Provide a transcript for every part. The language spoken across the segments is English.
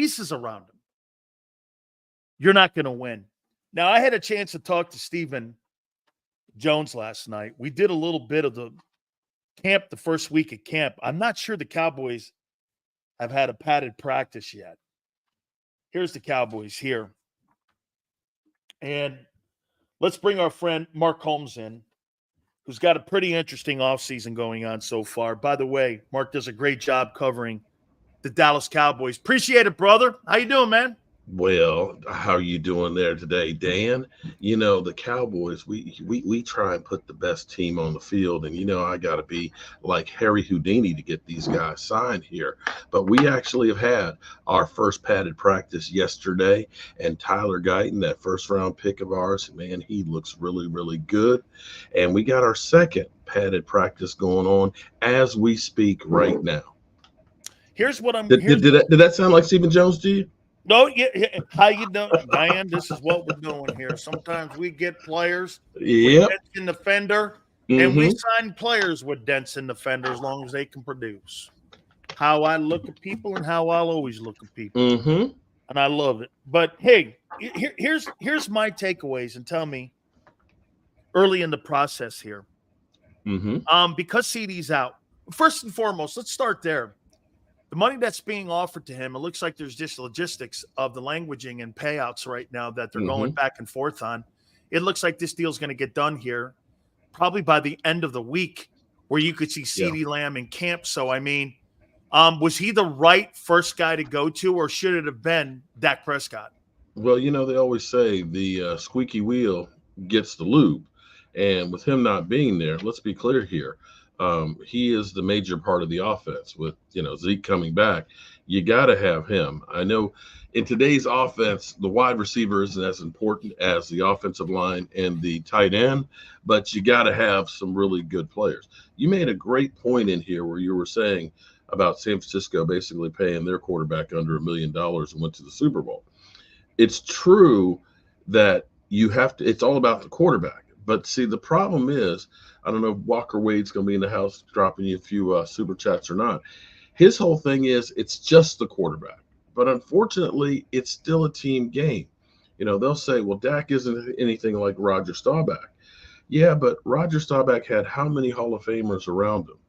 pieces around him, you're not going to win. Now, I had a chance to talk to Stephen Jones last night. We did a little bit of the camp, the first week of camp. I'm not sure the Cowboys have had a padded practice yet. Here's the Cowboys here. And let's bring our friend Mark Holmes in, who's got a pretty interesting offseason going on so far. By the way, Mark does a great job covering the Dallas Cowboys. Appreciate it, brother. How you doing, man? Well, how are you doing there today, Dan? You know, the Cowboys, we try and put the best team on the field. And, you know, I got to be like Harry Houdini to get these guys signed here. But we actually have had our first padded practice yesterday. And Tyler Guyton, that first-round pick of ours, man, he looks really, really good. And we got our second padded practice going on as we speak right now. Here's what I'm. Did that sound like Stephen Jones to you? No, yeah, how you doing, Diane? This is what we're doing here. Sometimes we get players with dents in the fender, and we sign players with dents in the fender as long as they can produce. How I look at people and how I'll always look at people, and I love it. But hey, here's my takeaways, and tell me early in the process here, because CD's out. First and foremost, let's start there. The money that's being offered to him, it looks like there's just logistics of the languaging and payouts right now that they're going back and forth on. It looks like this deal's going to get done here probably by the end of the week, where you could see CeeDee Lamb in camp. So, I mean, was he the right first guy to go to, or should it have been Dak Prescott? Well, you know, they always say the squeaky wheel gets the lube. And with him not being there, let's be clear here. He is the major part of the offense. With, you know, Zeke coming back, you got to have him. I know in today's offense, the wide receiver isn't as important as the offensive line and the tight end, but you got to have some really good players. You made a great point in here where you were saying about San Francisco basically paying their quarterback under $1 million and went to the Super Bowl. It's true that you have to, it's all about the quarterback. But see, the problem is, I don't know if Walker Wade's going to be in the house dropping you a few super chats or not. His whole thing is it's just the quarterback. But unfortunately, it's still a team game. You know, they'll say, well, Dak isn't anything like Roger Staubach. Yeah, but Roger Staubach had how many Hall of Famers around him?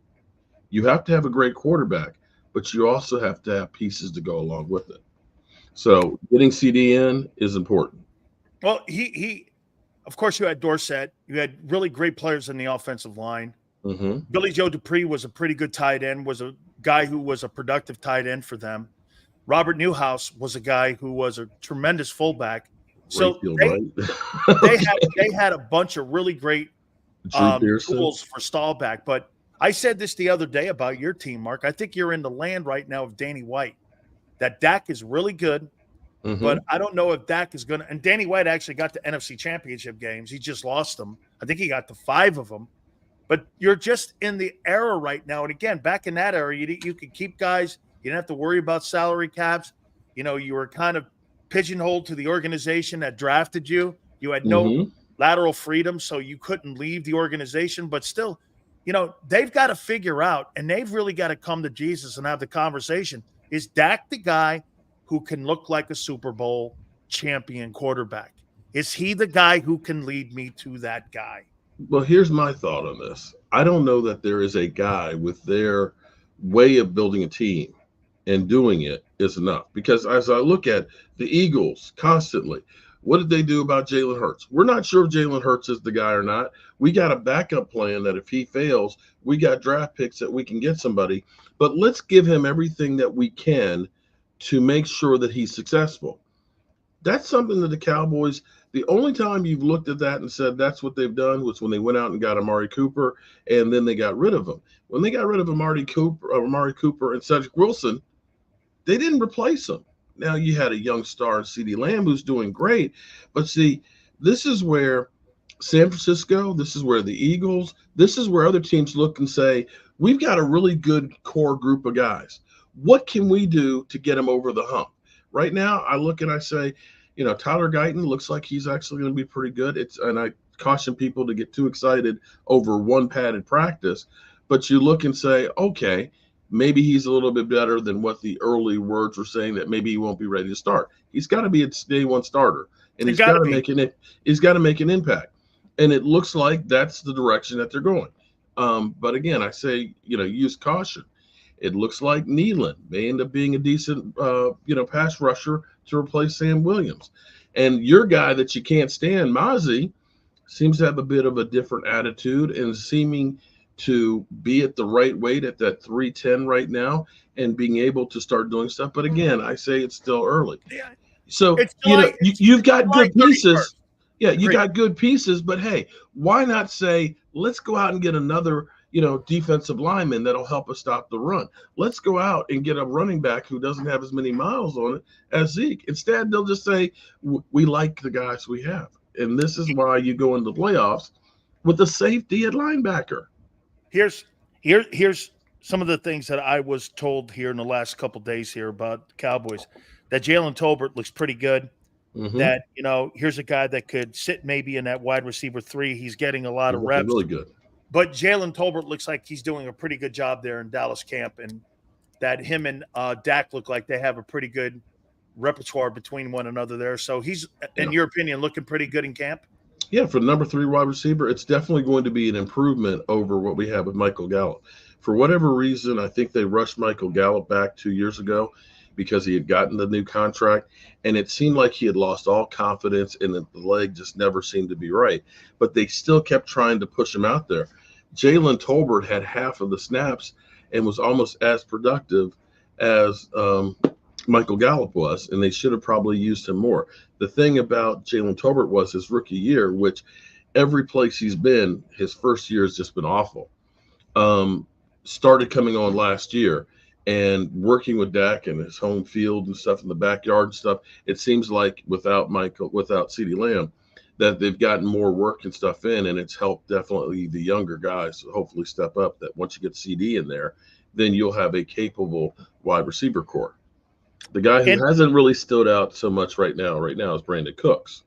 You have to have a great quarterback, but you also have to have pieces to go along with it. So getting CD in is important. Well, of course, you had Dorsett. You had really great players in the offensive line. Billy Joe Dupree was a pretty good tight end, was a guy who was a productive tight end for them. Robert Newhouse was a guy who was a tremendous fullback. So they had a bunch of really great tools for Staubach. But I said this the other day about your team, Mark. I think you're in the land right now of Danny White, that Dak is really good. But I don't know if Dak is going to – and Danny White actually got to NFC Championship games. He just lost them. I think he got to 5 of them. But you're just in the era right now. And, again, back in that era, you could keep guys. You didn't have to worry about salary caps. You know, you were kind of pigeonholed to the organization that drafted you. You had no lateral freedom, so you couldn't leave the organization. But still, you know, they've got to figure out, and they've really got to come to Jesus and have the conversation. Is Dak the guy who can look like a Super Bowl champion quarterback? Is he the guy who can lead me to that guy? Well, here's my thought on this. I don't know that there is a guy with their way of building a team and doing it is enough. Because as I look at the Eagles constantly, what did they do about Jalen Hurts? We're not sure if Jalen Hurts is the guy or not. We got a backup plan that if he fails, we got draft picks that we can get somebody. But let's give him everything that we can to make sure that he's successful. That's something that the Cowboys, the only time you've looked at that and said that's what they've done was when they went out and got Amari Cooper, and then they got rid of him. When they got rid of Amari Cooper and Cedric Wilson, they didn't replace him. Now you had a young star in CeeDee Lamb who's doing great. But see, this is where San Francisco, this is where the Eagles, this is where other teams look and say, we've got a really good core group of guys. What can we do to get him over the hump? Right now, I look and I say, you know, Tyler Guyton looks like he's actually going to be pretty good. And I caution people to get too excited over one padded practice. But you look and say, okay, maybe he's a little bit better than what the early words were saying, that maybe he won't be ready to start. He's got to be a day one starter, and he's got to make an impact. And it looks like that's the direction that they're going. But again, I say, use caution. It looks like Nealon may end up being a decent, pass rusher to replace Sam Williams. And your guy that you can't stand, Mozzie, seems to have a bit of a different attitude and seeming to be at the right weight at that 310 right now and being able to start doing stuff. But again, I say it's still early. Yeah. So, you've got good pieces. Yeah, you got good pieces, but hey, why not say, let's go out and get another, defensive lineman that'll help us stop the run. Let's go out and get a running back who doesn't have as many miles on it as Zeke. Instead, they'll just say, we like the guys we have. And this is why you go into the playoffs with a safety at linebacker. Here's some of the things that I was told here in the last couple of days here about the Cowboys, that Jalen Tolbert looks pretty good. Mm-hmm. That, here's a guy that could sit maybe in that wide receiver 3. He's getting a lot of reps. Really good. But Jalen Tolbert looks like he's doing a pretty good job there in Dallas camp, and that him and Dak look like they have a pretty good repertoire between one another there. So he's, in your opinion, looking pretty good in camp? Yeah, for the number 3 wide receiver, it's definitely going to be an improvement over what we have with Michael Gallup. For whatever reason, I think they rushed Michael Gallup back 2 years ago because he had gotten the new contract, and it seemed like he had lost all confidence and the leg just never seemed to be right. But they still kept trying to push him out there. Jalen Tolbert had half of the snaps and was almost as productive as Michael Gallup was, and they should have probably used him more. The thing about Jalen Tolbert was his rookie year, which every place he's been, his first year has just been awful. Started coming on last year and working with Dak and his home field and stuff in the backyard and stuff. It seems like without CeeDee Lamb, that they've gotten more work and stuff in, and it's helped definitely the younger guys hopefully step up. That once you get CD in there, then you'll have a capable wide receiver core. The guy who hasn't really stood out so much right now is Brandon Cooks.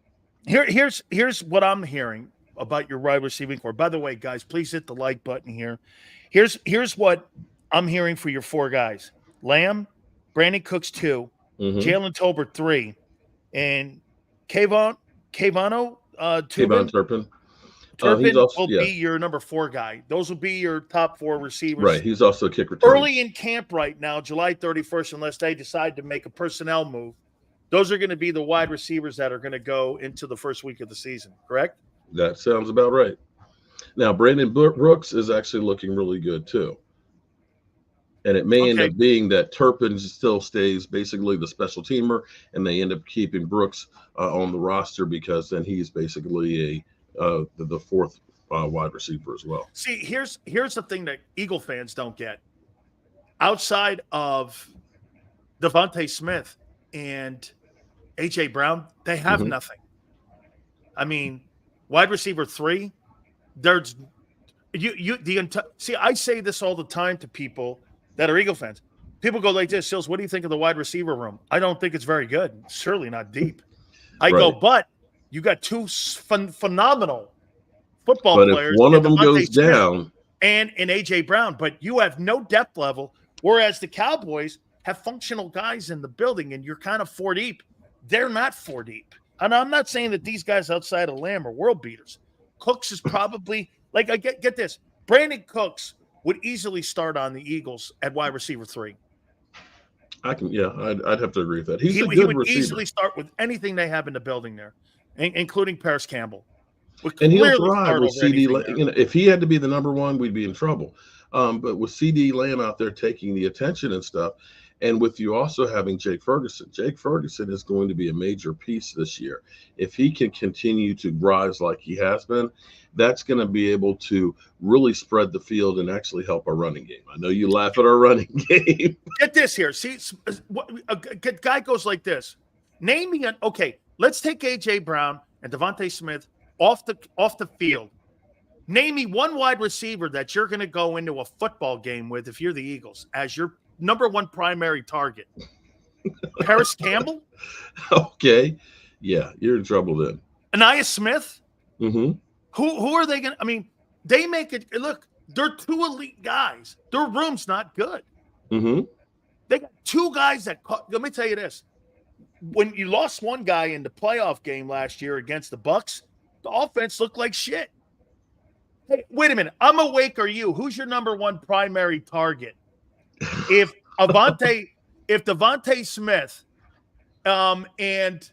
Here's what I'm hearing about your wide receiving core. By the way, guys, please hit the like button here. Here's what I'm hearing for your 4 guys: Lamb, Brandon Cooks 2, Jalen Tolbert 3, and Kayvon Turpin. Turpin will be your number 4 guy. Those will be your top 4 receivers. Right. He's also a kick returner. Early in camp right now, July 31st, unless they decide to make a personnel move, those are going to be the wide receivers that are going to go into the first week of the season, correct? That sounds about right. Now, Brandon Brooks is actually looking really good too. And it may end up being that Turpin still stays basically the special teamer, and they end up keeping Brooks on the roster because then he's basically the 4th wide receiver as well. See, here's the thing that Eagle fans don't get. Outside of Devontae Smith and A.J. Brown, they have nothing. I mean, wide receiver 3, there's see, I say this all the time to people that are Eagle fans. People go like this, Sills, what do you think of the wide receiver room? I don't think it's very good. Certainly not deep. I go, but you got 2 phenomenal football players. If one of them goes down. And A.J. Brown, but you have no depth level, whereas the Cowboys have functional guys in the building, and you're kind of 4 deep. They're not 4 deep. And I'm not saying that these guys outside of Lamb are world beaters. Cooks is probably, I get this, Brandon Cooks would easily start on the Eagles at wide receiver 3. I'd have to agree with that. He would easily start with anything they have in the building there, including Paris Campbell. And he'll thrive with CD. If he had to be the number 1, we'd be in trouble. But with CD Lamb out there taking the attention and stuff, and with you also having Jake Ferguson is going to be a major piece this year. If he can continue to rise like he has been, that's going to be able to really spread the field and actually help our running game. I know you laugh at our running game. Get this here. See, a guy goes like this. Name me let's take A.J. Brown and Devontae Smith off the field. Name me one wide receiver that you're going to go into a football game with if you're the Eagles as your number 1 primary target. Paris Campbell? Okay. Yeah, you're in trouble then. Aniyah Smith? Mm-hmm. Who are they going to – I mean, they make it – look, they're 2 elite guys. Their room's not good. Mm-hmm. They got two guys that let me tell you this. When you lost one guy in the playoff game last year against the Bucks, the offense looked like shit. Hey, wait a minute. I'm awake or you? Who's your number one primary target? If Devontae Smith and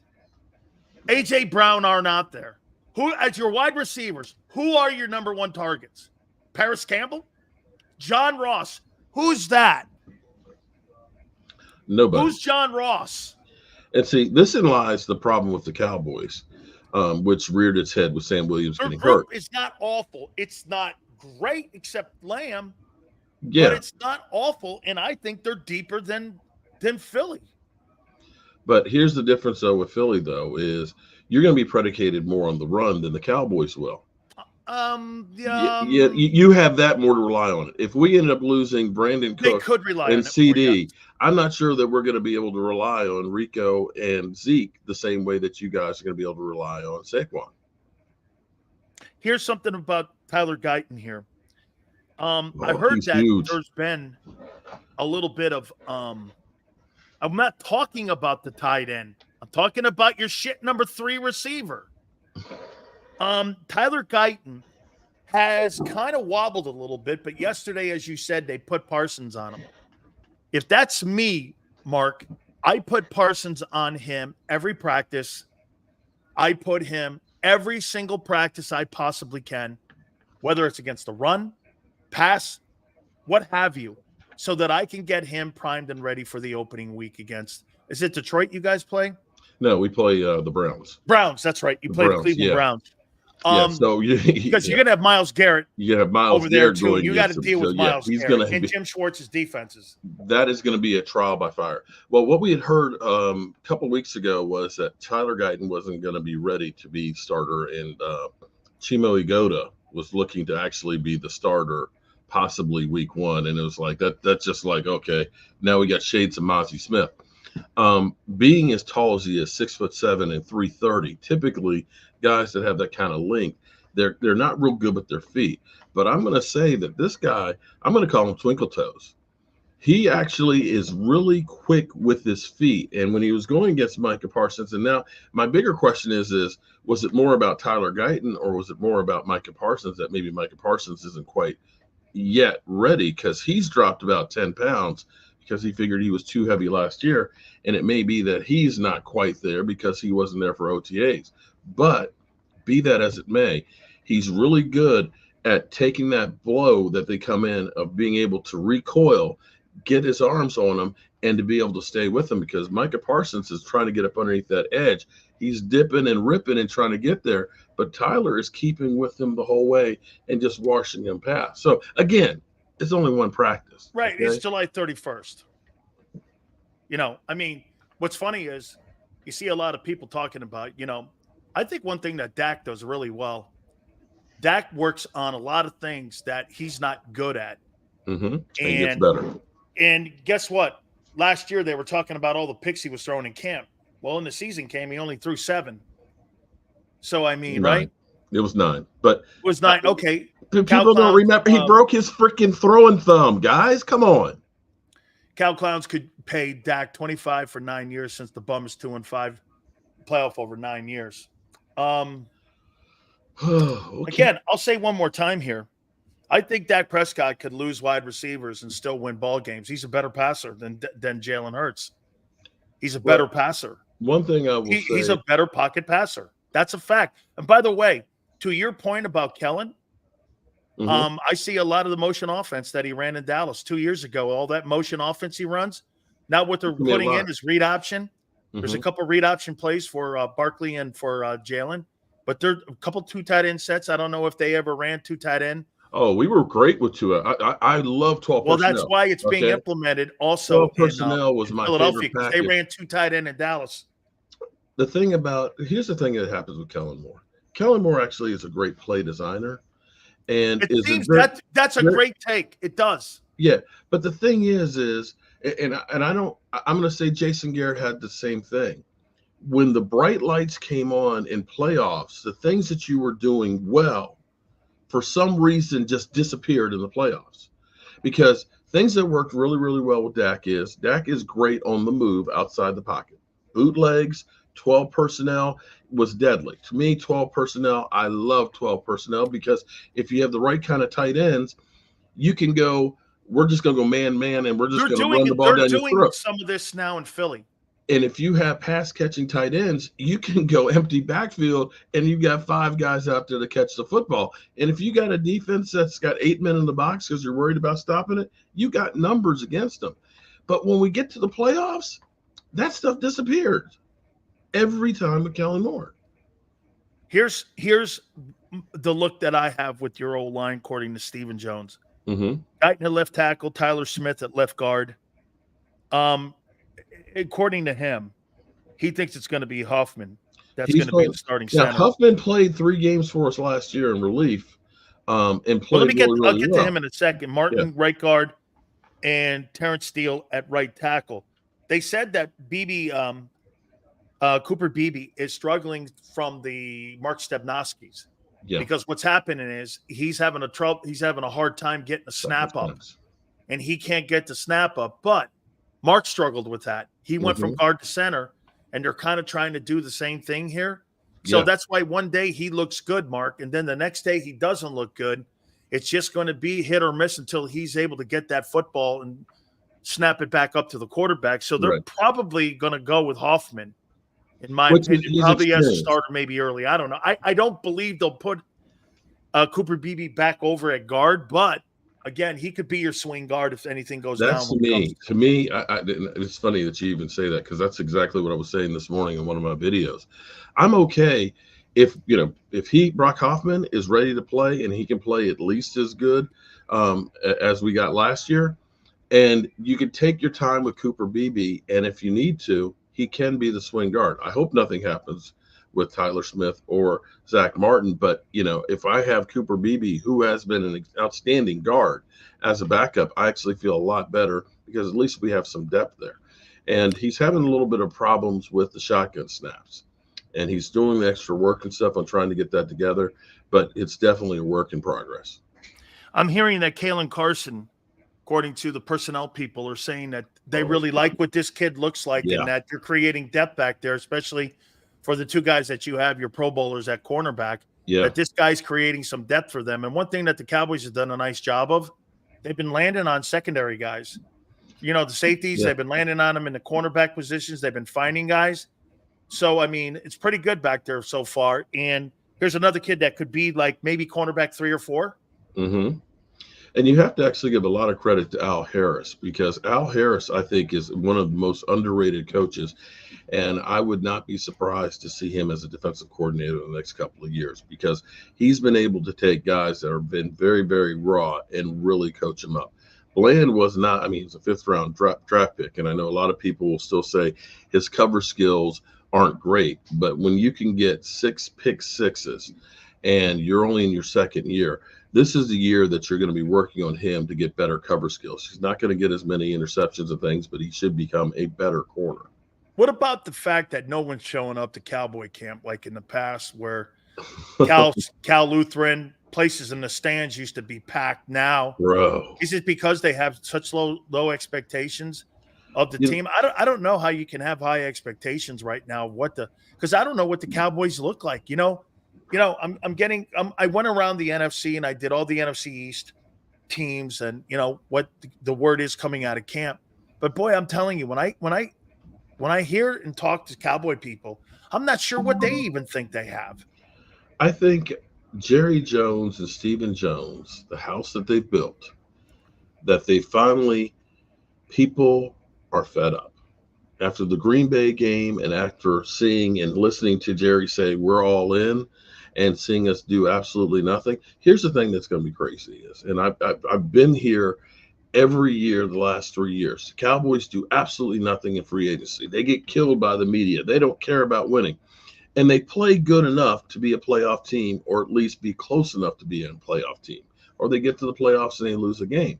A.J. Brown are not there, who as your wide receivers, who are your number one targets? Paris Campbell? John Ross? Who's that? Nobody. Who's John Ross? And see, this in lies the problem with the Cowboys, which reared its head with Sam Williams getting hurt. It's not awful. It's not great except Lamb. Yeah. But it's not awful, and I think they're deeper than Philly. But here's the difference, though, with Philly, though, is you're going to be predicated more on the run than the Cowboys will. You have that more to rely on. If we end up losing Brandon Cook and CD, I'm not sure that we're going to be able to rely on Rico and Zeke the same way that you guys are going to be able to rely on Saquon. Here's something about Tyler Guyton here. I heard that huge. There's been a little bit of I'm not talking about the tight end. I'm talking about your shit number 3 receiver. Tyler Guyton has kind of wobbled a little bit, but yesterday, as you said, they put Parsons on him. If that's me, Mark, I put Parsons on him every practice. I put him every single practice I possibly can, whether it's against the run, pass, what have you, so that I can get him primed and ready for the opening week against, is it Detroit you guys play? No, we play the Browns. Browns, that's right. You play the Cleveland Browns. So because you're gonna have Myles Garrett. You have Myles over there Garrett too. You got to deal with Myles Garrett and Jim Schwartz's defenses. That is going to be a trial by fire. Well, what we had heard a couple of weeks ago was that Tyler Guyton wasn't going to be ready to be starter, and Chimo Igoda was looking to actually be the starter, possibly week 1. And it was like that's just like, okay, now we got shades of Mozzie Smith. Being as tall as he is, 6'7" and 330, typically guys that have that kind of length, they're not real good with their feet. But I'm going to say that this guy, I'm going to call him Twinkle Toes. He actually is really quick with his feet. And when he was going against Micah Parsons, and now my bigger question is was it more about Tyler Guyton or was it more about Micah Parsons, that maybe Micah Parsons isn't quite yet ready because he's dropped about 10 pounds because he figured he was too heavy last year. And it may be that he's not quite there because he wasn't there for OTAs. But be that as it may, he's really good at taking that blow that they come in of being able to recoil, get his arms on him, and to be able to stay with him, because Micah Parsons is trying to get up underneath that edge. He's dipping and ripping and trying to get there, but Tyler is keeping with him the whole way and just washing him past. So, again, it's only one practice. Right. Okay? It's July 31st. I mean, what's funny is you see a lot of people talking about, I think one thing that Dak does really well, Dak works on a lot of things that he's not good at. Mm-hmm. And gets better. And guess what? Last year they were talking about all the picks he was throwing in camp. Well, when the season came, he only threw 7. So, I mean, 9. right? It was 9. But it was 9. Okay. People don't remember. He broke his freaking throwing thumb, guys. Come on. Cal Clowns could pay Dak $25 for 9 years since the bum is 2-5 playoff over 9 years. Okay. Again, I'll say one more time here. I think Dak Prescott could lose wide receivers and still win ball games. He's a better passer than Jalen Hurts. He's a better passer. One thing I will say. He's a better pocket passer. That's a fact. And by the way, to your point about Kellen, I see a lot of the motion offense that he ran in Dallas 2 years ago. All that motion offense he runs. Now what they're putting in is read option. There's a couple read option plays for Barkley and for Jalen. But there are a couple 2 tight end sets. I don't know if they ever ran 2 tight end. Oh, we were great with 2. I love 12 personnel. Well, that's why it's being implemented also. 12 personnel was my Philadelphia. favorite package. They ran 2 tight end in Dallas. Here's the thing that happens with Kellen Moore. Kellen Moore actually is a great play designer. And it seems that's a great take. It does. Yeah. But the thing is I'm going to say Jason Garrett had the same thing. When the bright lights came on in playoffs, the things that you were doing well, for some reason, just disappeared in the playoffs. Because Things that worked really, really well with Dak is great on the move outside the pocket. Bootlegs, 12 personnel was deadly. To me, 12 personnel, I love 12 personnel because if you have the right kind of tight ends, you can go, we're just going to go man, and we're just going to run the ball down your throat. Some of this now in Philly. And if you have pass catching tight ends, you can go empty backfield and you've got 5 guys out there to catch the football. And if you got a defense that's got 8 men in the box because you're worried about stopping it, you got numbers against them. But when we get to the playoffs, that stuff disappeared every time with Kellen Moore. Here's the look that I have with your old line, according to Stephen Jones. Mm-hmm. Guyton at left tackle, Tyler Smith at left guard. According to him, he thinks it's going to be Huffman. That's going to be the starting center. Huffman played 3 games for us last year in relief, and played I'll get to him in a second. Martin right guard, and Terrence Steele at right tackle. They said that Cooper Beebe is struggling from the Mark Stepnoskis. Yeah. Because what's happening is he's having a hard time getting a snap up, and he can't get the snap up. But Mark struggled with that. He went from guard to center, and they're kind of trying to do the same thing here. So that's why one day he looks good, Mark, and then the next day he doesn't look good. It's just going to be hit or miss until he's able to get that football and snap it back up to the quarterback. So they're probably going to go with Hoffman, in my opinion, probably as a starter, maybe early. I don't know. I don't believe they'll put Cooper Beebe back over at guard, but again, he could be your swing guard if anything goes down. To me, it's funny that you even say that, because that's exactly what I was saying this morning in one of my videos. I'm okay if Brock Hoffman is ready to play and he can play at least as good as we got last year, and you can take your time with Cooper Beebe, and if you need to, he can be the swing guard. I hope nothing happens with Tyler Smith or Zach Martin, but if I have Cooper Beebe, who has been an outstanding guard, as a backup, I actually feel a lot better, because at least we have some depth there. And he's having a little bit of problems with the shotgun snaps, and he's doing the extra work and stuff on trying to get that together, but it's definitely a work in progress. I'm hearing that Kalen Carson, according to the personnel people, are saying that they really like what this kid looks like, and that you're creating depth back there, especially for the 2 guys that you have, your Pro Bowlers at cornerback, that this guy's creating some depth for them. And one thing that the Cowboys have done a nice job of, they've been landing on secondary guys. The safeties, they've been landing on them in the cornerback positions. They've been finding guys. So, I mean, it's pretty good back there so far. And here's another kid that could be like maybe cornerback 3 or 4. Mm-hmm. And you have to actually give a lot of credit to Al Harris, because Al Harris, I think, is one of the most underrated coaches. And I would not be surprised to see him as a defensive coordinator in the next couple of years, because he's been able to take guys that have been very, very raw and really coach them up. Bland was not, I mean, he's a 5th-round draft pick, and I know a lot of people will still say his cover skills aren't great. But when you can get 6 pick sixes and you're only in your 2nd year, this is the year that you're going to be working on him to get better cover skills. He's not going to get as many interceptions and things, but he should become a better corner. What about the fact that no one's showing up to Cowboy camp like in the past, where Cal Lutheran, places in the stands used to be packed now? Bro, is it because they have such low expectations of the team? I don't know how you can have high expectations right now. Because I don't know what the Cowboys look like. I went around the NFC and I did all the NFC East teams, and what the word is coming out of camp. But boy, I'm telling you, when I hear and talk to Cowboy people, I'm not sure what they even think they have. I think Jerry Jones and Stephen Jones, the house that they built, that people are fed up. After the Green Bay game, and after seeing and listening to Jerry say, we're all in, and seeing us do absolutely nothing. Here's the thing that's going to be crazy and I've been here every year the last 3 years. The Cowboys do absolutely nothing in free agency. They get killed by the media. They don't care about winning. And they play good enough to be a playoff team, or at least be close enough to be a playoff team. Or they get to the playoffs and they lose a game.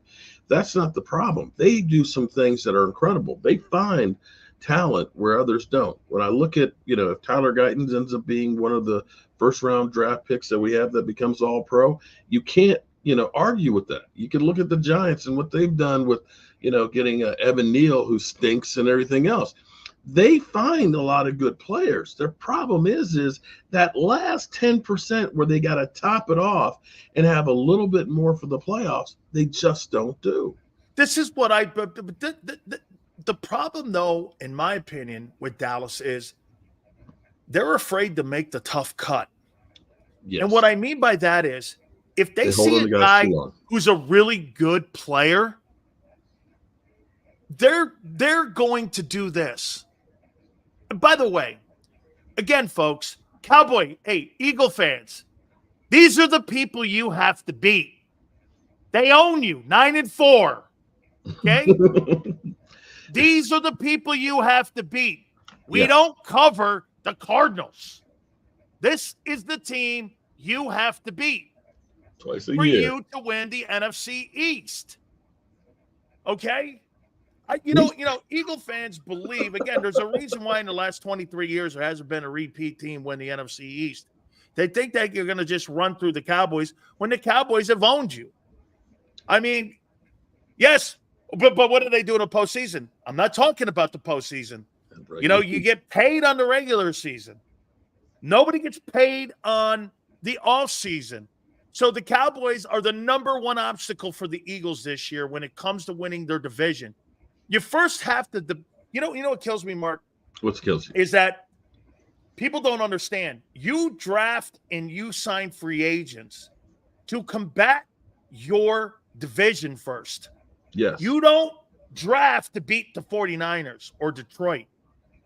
That's not the problem. They do some things that are incredible. They find talent where others don't. When I look at, if Tyler Guyton ends up being one of the 1st-round draft picks that we have that becomes all pro, you can't argue with that. You can look at the Giants and what they've done with, getting Evan Neal, who stinks, and everything else. They find a lot of good players. Their problem is that last 10% where they got to top it off and have a little bit more for the playoffs, they just don't do. This is what the problem, though, in my opinion, with Dallas is they're afraid to make the tough cut. Yes. And what I mean by that is if they see a guy who's a really good player, they're going to do this. And by the way, again, folks, Eagle fans, these are the people you have to beat. They own you, 9-4. Okay? These are the people you have to beat. We don't cover the Cardinals. This is the team you have to beat twice a for year you to win the NFC East. Okay? Eagle fans believe, again, there's a reason why in the last 23 years there hasn't been a repeat team win the NFC East. They think that you're going to just run through the Cowboys when the Cowboys have owned you. I mean, yes, but what do they do in the postseason? I'm not talking about the postseason. You get paid on the regular season. Nobody gets paid on the offseason. So the Cowboys are the number one obstacle for the Eagles this year when it comes to winning their division. You first have to, what kills me, Mark? What kills you? Is that people don't understand. You draft and you sign free agents to combat your division first. Yes. You don't draft to beat the 49ers or Detroit.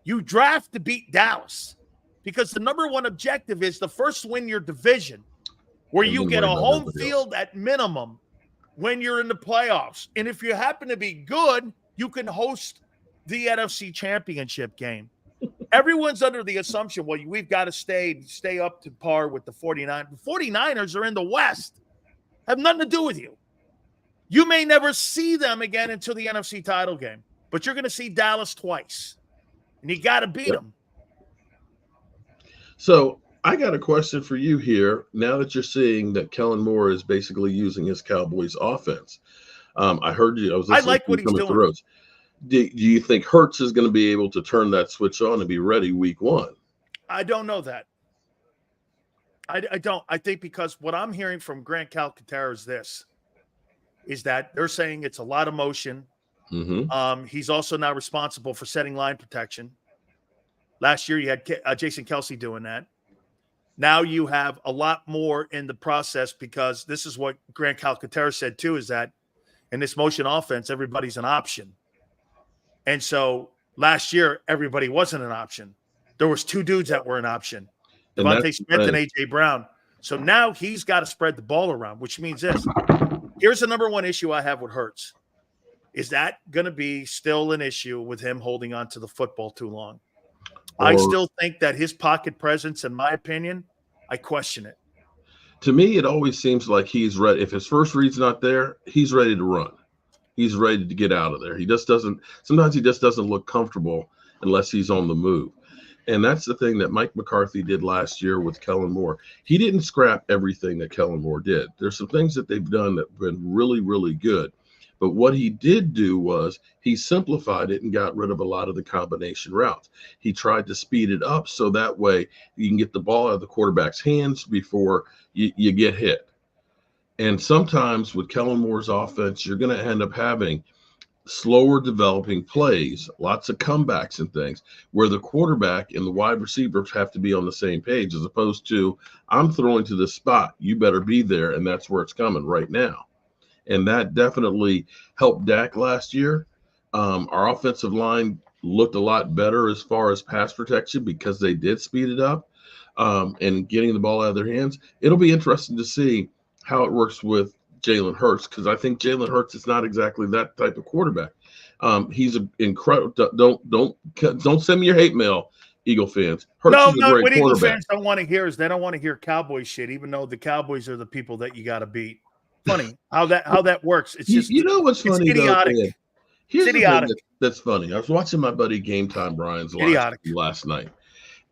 You draft to beat Dallas because the number one objective is to first win your division where you get a home field at minimum when you're in the playoffs. And if you happen to be good, you can host the NFC Championship game. Everyone's under the assumption, well, we've got to stay up to par with the 49ers. The 49ers are in the West. Have nothing to do with you. You may never see them again until the NFC title game, but you're going to see Dallas twice, and you got to beat them. So I got a question for you here. Now that you're seeing that Kellen Moore is basically using his Cowboys offense, I heard you. I like what he's doing. Do you think Hurts is going to be able to turn that switch on and be ready week 1? I don't know that. I don't. I think because what I'm hearing from Grant Calcaterra is that they're saying it's a lot of motion. Mm-hmm. He's also now responsible for setting line protection. Last year, you had Jason Kelce doing that. Now you have a lot more in the process because this is what Grant Calcaterra said too, is that in this motion offense, everybody's an option. And so last year, everybody wasn't an option. There was 2 dudes that were an option, Devontae Smith and A.J. Brown. So now he's got to spread the ball around, which means this. Here's the number one issue I have with Hurts. Is that going to be still an issue with him holding on to the football too long? I still think that his pocket presence, in my opinion, I question it. To me, it always seems like he's ready. If his first read's not there, he's ready to run. He's ready to get out of there. Sometimes he just doesn't look comfortable unless he's on the move. And that's the thing that Mike McCarthy did last year with Kellen Moore. He didn't scrap everything that Kellen Moore did. There's some things that they've done that have been really, really good. But what he did do was he simplified it and got rid of a lot of the combination routes. He tried to speed it up so that way you can get the ball out of the quarterback's hands before you get hit. And sometimes with Kellen Moore's offense, you're going to end up having slower developing plays, lots of comebacks and things where the quarterback and the wide receivers have to be on the same page as opposed to I'm throwing to this spot. You better be there. And that's where it's coming right now. And that definitely helped Dak last year. Our offensive line looked a lot better as far as pass protection because they did speed it up and getting the ball out of their hands. It'll be interesting to see how it works with Jalen Hurts because I think Jalen Hurts is not exactly that type of quarterback. He's an incredible. Don't send me your hate mail, Eagle fans. Hurts is a great what Eagle quarterback. fans don't want to hear is they don't want to hear Cowboys shit, even though the Cowboys are the people that you got to beat. Funny how that works. It's just what's funny. It's idiotic. Though, here's idiotic. The thing that's funny. I was watching my buddy Game Time Brian's last night,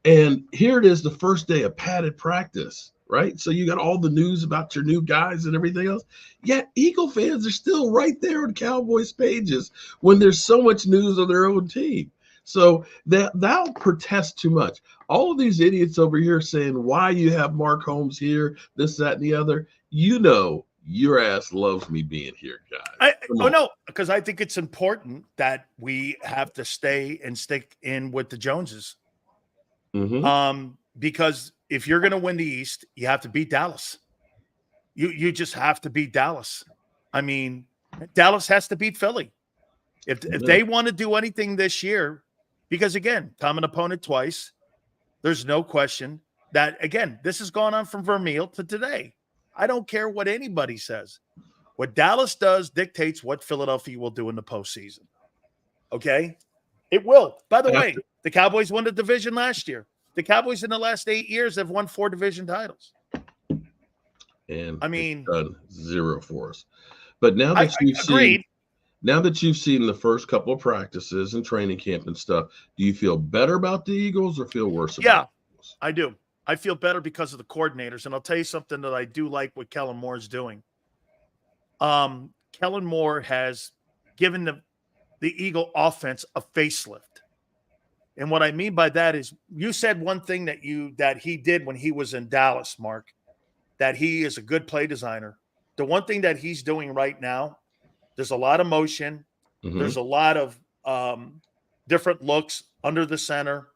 and here it is, the first day of padded practice right? So you got all the news about your new guys and everything else. Yet Eagle fans are still right there on Cowboys pages when there's so much news on their own team. So that'll protest too much. All of these idiots over here saying why you have Mark Holmes here, this, that, and the other. Your ass loves me being here, guys. No, because I think it's important that we have to stay and stick in with the Joneses. Because if you're going to win the East, you have to beat Dallas. You just have to beat Dallas. I mean, Dallas has to beat Philly. If they want to do anything this year, because again, common opponent twice, there's no question that, again, this has gone on from Vermeil to today. I don't care what anybody says. What Dallas does dictates what Philadelphia will do in the postseason. Okay? It will. By the way, the Cowboys won the division last year. The Cowboys in the last 8 years have won 4 division titles. And I mean, done 0 for us. But now that you've seen the first couple of practices and training camp and stuff, do you feel better about the Eagles or feel worse about the Eagles? I do. I feel better because of the coordinators. And I'll tell you something that I do like what Kellen Moore is doing. Kellen Moore has given the Eagle offense a facelift. And what I mean by that is you said one thing that he did when he was in Dallas, Mark, that he is a good play designer. The one thing that he's doing right now, there's a lot of motion. There's a lot of different looks under the center.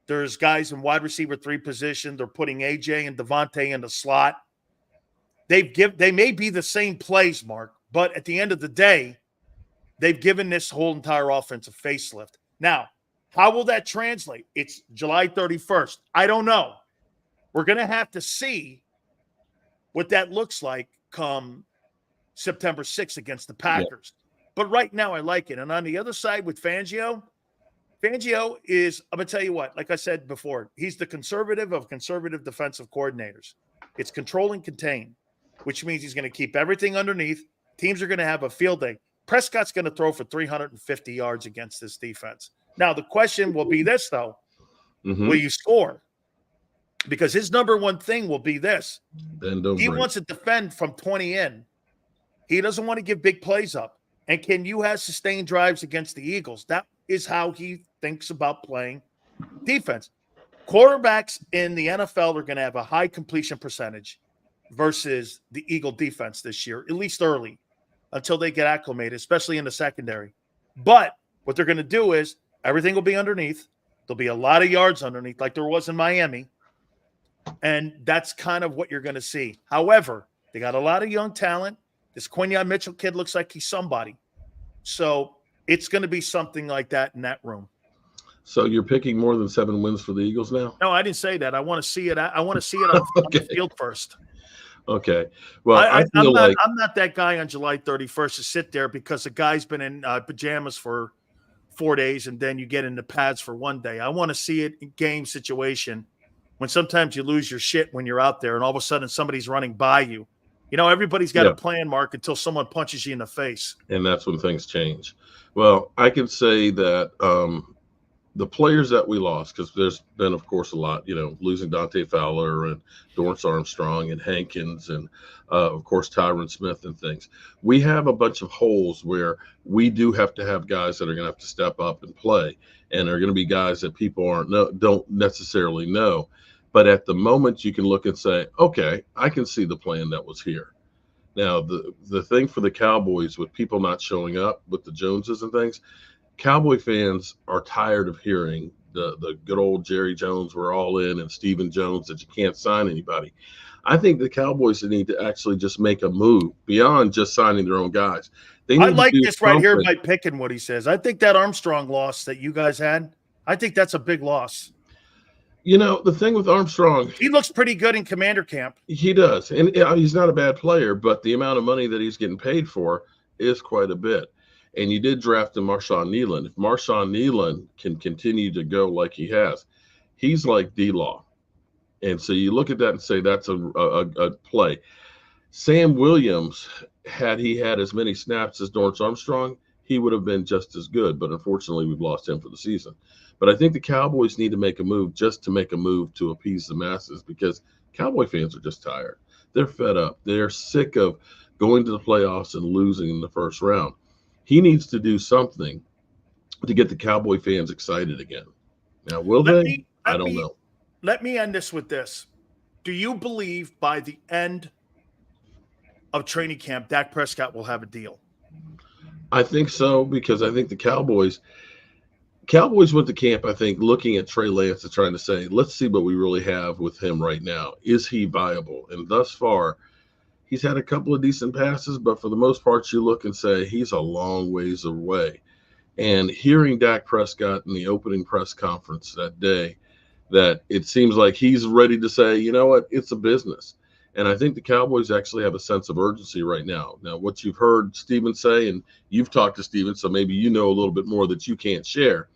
There's guys in wide receiver 3 position. They're putting AJ and Devontae in the slot. They may be the same plays, Mark, but at the end of the day, they've given this whole entire offense a facelift. Now, how will that translate? It's July 31st. I don't know. We're going to have to see what that looks like come September 6th against the Packers. Yeah. But right now, I like it. And on the other side with Fangio is, I'm going to tell you what, like I said before, he's the conservative of conservative defensive coordinators. It's control and contain, which means he's going to keep everything underneath. Teams are going to have a field day. Prescott's going to throw for 350 yards against this defense. Now, the question will be this, though. Will you score? Because his number one thing will be this. He wants to defend from 20 in. He doesn't want to give big plays up. And can you have sustained drives against the Eagles? That is how he thinks about playing defense. Quarterbacks in the NFL are going to have a high completion percentage versus the Eagle defense this year, at least early, until they get acclimated, especially in the secondary. But what they're going to do is everything will be underneath. There'll be a lot of yards underneath like there was in Miami. And that's kind of what you're going to see. However, they got a lot of young talent. This Quinyon Mitchell kid looks like he's somebody. So it's going to be something like that in that room. So you're picking more than 7 wins for the Eagles now? No, I didn't say that. I want to see it. I want to see it on the field first. Okay. Well, I'm not that guy on July 31st to sit there because the guy's been in pajamas for 4 days and then you get into pads for 1 day. I want to see it in game situation when sometimes you lose your shit when you're out there and all of a sudden somebody's running by you. You know, everybody's got a plan, Mark, until someone punches you in the face. And that's when things change. Well, I can say that the players that we lost, because there's been, of course, a lot, losing Dante Fowler and Dorrance Armstrong and Hankins and, of course, Tyron Smith and things. We have a bunch of holes where we do have to have guys that are going to have to step up and play. And they're going to be guys that people don't necessarily know. But at the moment, you can look and say, okay, I can see the plan that was here. Now, the thing for the Cowboys with people not showing up with the Joneses and things, Cowboy fans are tired of hearing the good old Jerry Jones, we're all in, and Stephen Jones that you can't sign anybody. I think the Cowboys need to actually just make a move beyond just signing their own guys. I like this right here by picking what he says. I think that Armstrong loss that you guys had, I think that's a big loss. The thing with Armstrong, he looks pretty good in commander camp. He does. And he's not a bad player, but the amount of money that he's getting paid for is quite a bit. And you did draft him Marshawn Nealon. If Marshawn Nealon can continue to go like he has, he's like D-Law. And so you look at that and say that's a play. Sam Williams, had he had as many snaps as Dorrance Armstrong, he would have been just as good. But unfortunately, we've lost him for the season. But I think the Cowboys need to make a move just to make a move to appease the masses, because Cowboy fans are just tired. They're fed up. They're sick of going to the playoffs and losing in the first round. He needs to do something to get the Cowboy fans excited again. Now, will they? I don't know. Let me end this with this. Do you believe by the end of training camp, Dak Prescott will have a deal? I think so, because I think the Cowboys went to camp, I think, looking at Trey Lance and trying to say, let's see what we really have with him right now. Is he viable? And thus far, he's had a couple of decent passes, but for the most part, you look and say he's a long ways away. And hearing Dak Prescott in the opening press conference that day, that it seems like he's ready to say, you know what, it's a business. And I think the Cowboys actually have a sense of urgency right now. Now, what you've heard Steven say, and you've talked to Steven, so maybe you know a little bit more that you can't share,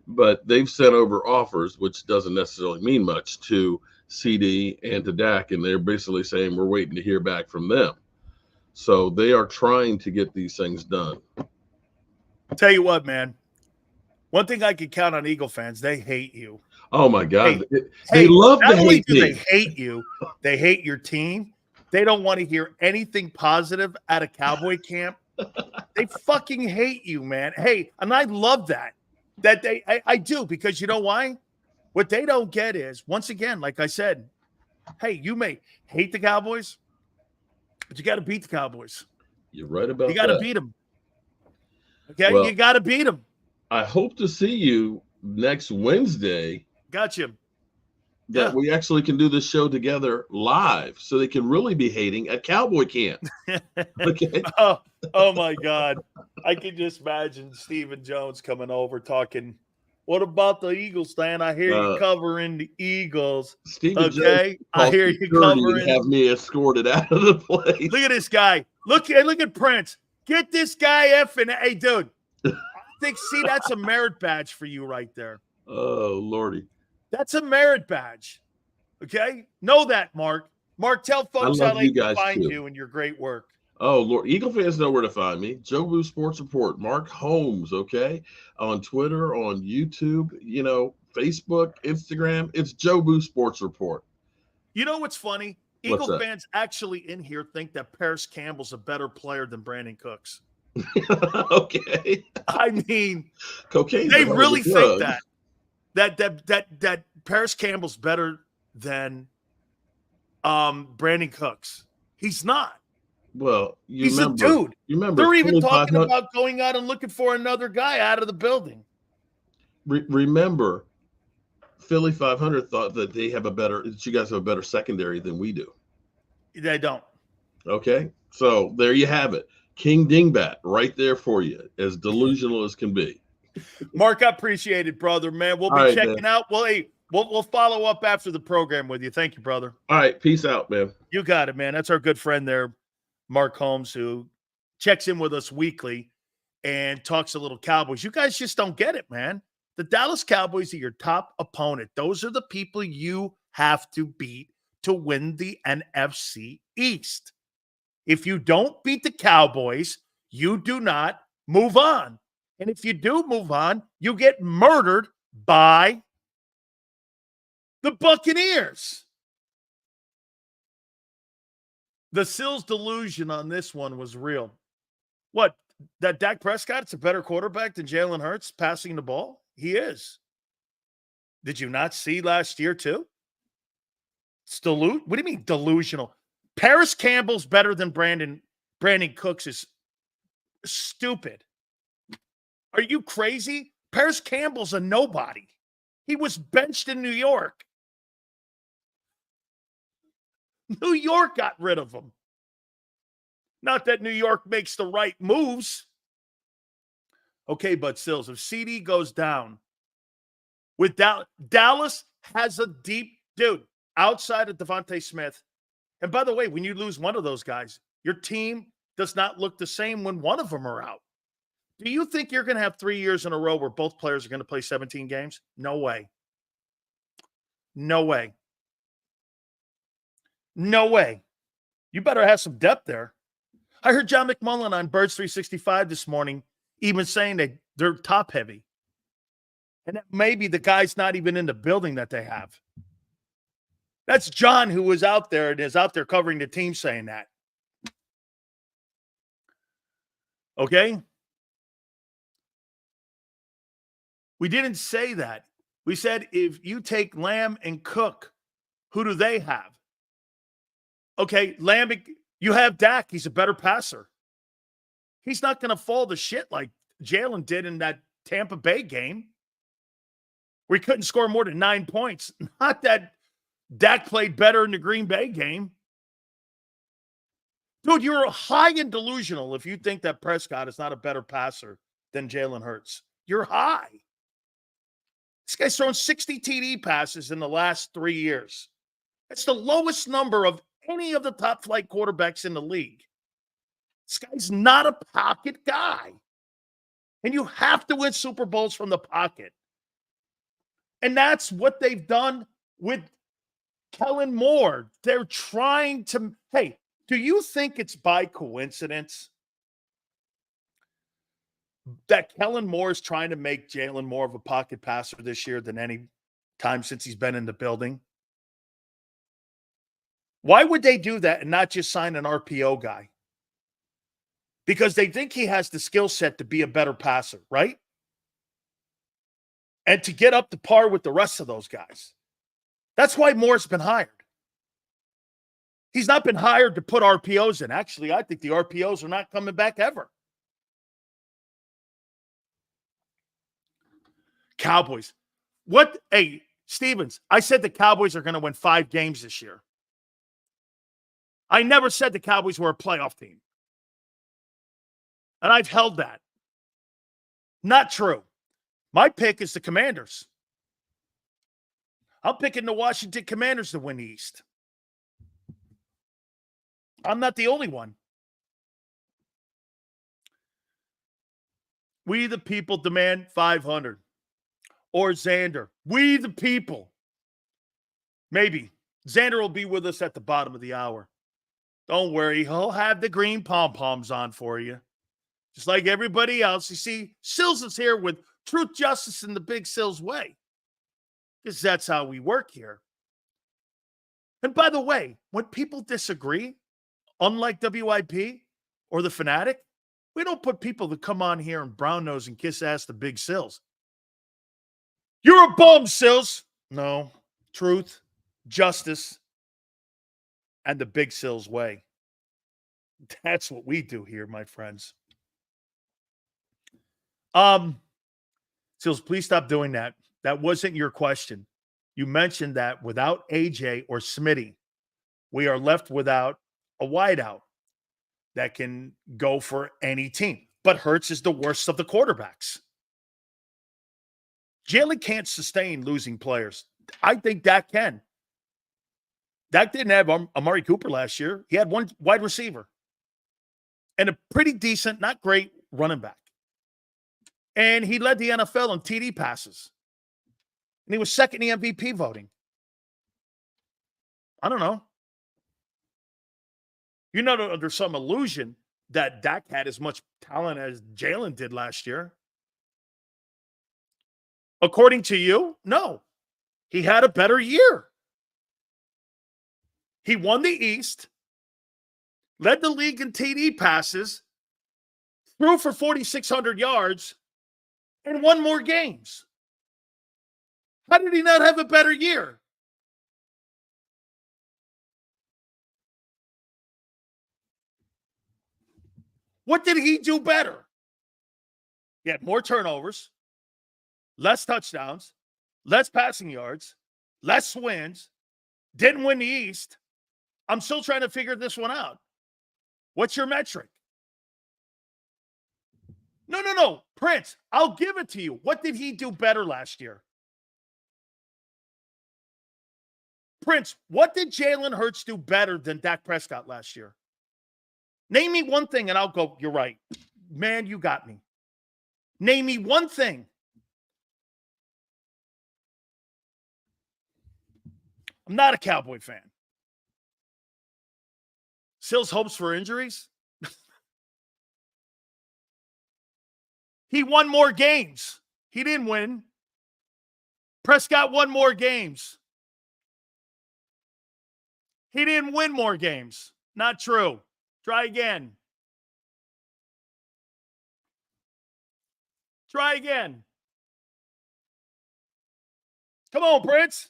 but they've sent over offers, which doesn't necessarily mean much, to CD and to Dak, and they're basically saying we're waiting to hear back from them. So they are trying to get these things done. I'll tell you what, man. One thing I can count on Eagle fans, they hate you. Oh, my God. They love to hate me. They hate you. They hate your team. They don't want to hear anything positive at a Cowboy camp. They fucking hate you, man. Hey, and I love that. I do, because you know why? What they don't get is, once again, like I said, hey, you may hate the Cowboys, but you got to beat the Cowboys. You're right about that. You got to beat them. Okay? Well, you got to beat them. I hope to see you next Wednesday. Gotcha. That we actually can do this show together live, so they can really be hating at Cowboy camp. Okay. Oh my God. I can just imagine Stephen Jones coming over talking, what about the Eagles, Stan? I hear you covering the Eagles. Stephen Jones, I hear you covering. Have me escorted out of the place. Look at this guy. Look at Prince. Get this guy effing. Hey, dude. See, that's a merit badge for you right there. Oh, Lordy. That's a merit badge. Okay? Know that, Mark. Mark, tell folks how they can find you and your great work. Oh, Lord. Eagle fans know where to find me. JAKIB Sports Report. Mark Holmes, okay? On Twitter, on YouTube, Facebook, Instagram. It's JAKIB Sports Report. You know what's funny? Eagle fans actually in here think that Paris Campbell's a better player than Brandon Cooks. Okay. I mean, cocaine. They really think that Paris Campbell's better than Brandon Cooks. He's not. Well, he's a dude. You remember they're even talking about going out and looking for another guy out of the building. Remember, Philly 500 thought that you guys have a better secondary than we do. They don't. Okay, so there you have it. King Dingbat right there for you, as delusional as can be. Mark, I appreciate it, brother, man. We'll be checking out. Well, hey, we'll follow up after the program with you. Thank you, brother. All right, peace out, man. You got it, man. That's our good friend there, Mark Holmes, who checks in with us weekly and talks a little Cowboys. You guys just don't get it, man. The Dallas Cowboys are your top opponent. Those are the people you have to beat to win the NFC East. If you don't beat the Cowboys, you do not move on. And if you do move on, you get murdered by the Buccaneers. The Sills delusion on this one was real. What? That Dak Prescott's a better quarterback than Jalen Hurts passing the ball? He is. Did you not see last year too? It's what do you mean delusional? Paris Campbell's better than Brandon Cooks is stupid. Are you crazy? Paris Campbell's a nobody. He was benched in New York. New York got rid of him. Not that New York makes the right moves. Okay, but Sills, if CD goes down, Dallas has a deep dude outside of Devontae Smith. And by the way, when you lose one of those guys, your team does not look the same when one of them are out. Do you think you're going to have 3 years in a row where both players are going to play 17 games? No way. No way. No way. You better have some depth there. I heard John McMullen on Birds 365 this morning even saying that they're top heavy. And maybe the guy's not even in the building that they have. That's John, who was out there and is out there covering the team, saying that. Okay? We didn't say that. We said if you take Lamb and Cook, who do they have? Okay, Lamb, you have Dak. He's a better passer. He's not going to fall to shit like Jalen did in that Tampa Bay game, where he couldn't score more than 9 points. Not that Dak played better in the Green Bay game. Dude, you're high and delusional if you think that Prescott is not a better passer than Jalen Hurts. You're high. This guy's thrown 60 TD passes in the last 3 years. That's the lowest number of any of the top flight quarterbacks in the league. This guy's not a pocket guy. And you have to win Super Bowls from the pocket. And that's what they've done with Kellen Moore. They're trying to, hey, do you think it's by coincidence that Kellen Moore is trying to make Jalen more of a pocket passer this year than any time since he's been in the building? Why would they do that and not just sign an RPO guy? Because they think he has the skill set to be a better passer, right? And to get up to par with the rest of those guys. That's why Moore's been hired. He's not been hired to put RPOs in. Actually, I think the RPOs are not coming back ever. Cowboys. What? Hey, Stevens, I said the Cowboys are going to win 5 games this year. I never said the Cowboys were a playoff team. And I've held that. Not true. My pick is the Commanders. I'm picking the Washington Commanders to win the East. I'm not the only one. We the people demand 500. Or Xander. We the people. Maybe. Xander will be with us at the bottom of the hour. Don't worry. He'll have the green pom-poms on for you. Just like everybody else. You see, Sills is here with truth, justice, and the Big Sills way. Because that's how we work here. And by the way, when people disagree, unlike WIP or the Fanatic, we don't put people that come on here and brown nose and kiss ass the Big Sills. You're a bum, Sills. No. Truth, justice, and the Big Sills way. That's what we do here, my friends. Sills, please stop doing that. That wasn't your question. You mentioned that without AJ or Smitty, we are left without a wideout that can go for any team. But Hurts is the worst of the quarterbacks. Jalen can't sustain losing players. I think Dak can. Dak didn't have Amari Cooper last year. He had one wide receiver and a pretty decent, not great running back. And he led the NFL in TD passes. And he was second in the MVP voting. I don't know. You're not under some illusion that Dak had as much talent as Jalen did last year. According to you, no. He had a better year. He won the East, led the league in TD passes, threw for 4,600 yards, and won more games. How did he not have a better year? What did he do better? He had more turnovers, less touchdowns, less passing yards, less wins, didn't win the East. I'm still trying to figure this one out. What's your metric? No. Prince, I'll give it to you. What did he do better last year? Prince, what did Jalen Hurts do better than Dak Prescott last year? Name me one thing and I'll go, you're right. Man, you got me. Name me one thing. I'm not a Cowboy fan. Sills hopes for injuries? He won more games. He didn't win. Prescott won more games. He didn't win more games. Not true. Try again. Try again. Come on, Prince.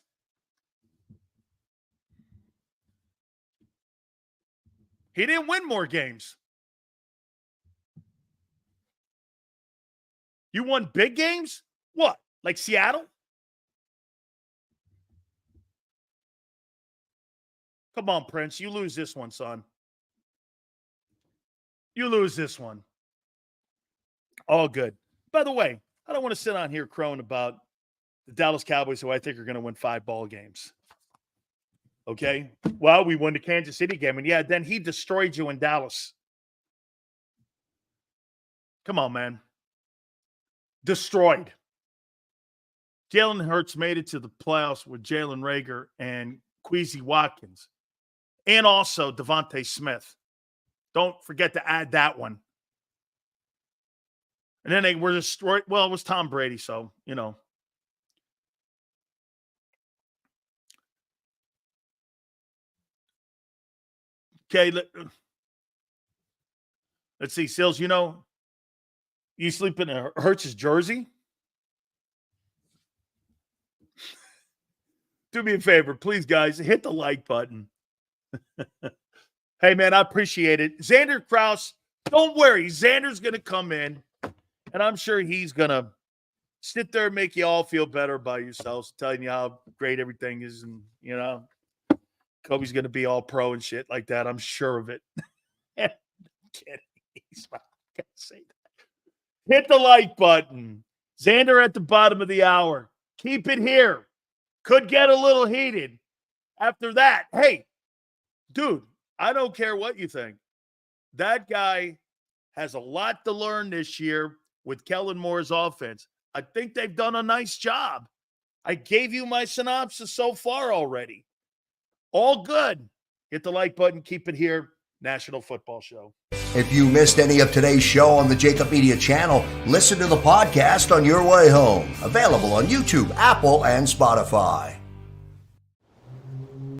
He didn't win more games. You won big games? What? Like Seattle? Come on, Prince. You lose this one, son. You lose this one. All good. By the way, I don't want to sit on here crowing about the Dallas Cowboys, who I think are going to win 5 ball games. Okay? Well, we won the Kansas City game, and yeah, then he destroyed you in Dallas. Come on, man. Destroyed. Jalen Hurts made it to the playoffs with Jalen Reagor and Queasy Watkins. And also Devontae Smith. Don't forget to add that one. And then they were destroyed. Well, it was Tom Brady, so, you know. Okay, let's see. Sills, you know, you sleep in a Hurts' jersey? Do me a favor, please, guys. Hit the like button. Hey, man, I appreciate it. Xander Krause, don't worry. Xander's going to come in, and I'm sure he's going to sit there and make you all feel better about yourselves, telling you how great everything is, and, you know, Kobe's going to be all pro and shit like that. I'm sure of it. I'm kidding. He's not going to say that. Hit the like button. Xander at the bottom of the hour. Keep it here. Could get a little heated. After that, hey, dude, I don't care what you think. That guy has a lot to learn this year with Kellen Moore's offense. I think they've done a nice job. I gave you my synopsis so far already. All good. Hit the like button. Keep it here. National Football Show. If you missed any of today's show on the JAKIB Media channel, listen to the podcast on your way home. Available on YouTube, Apple, and Spotify.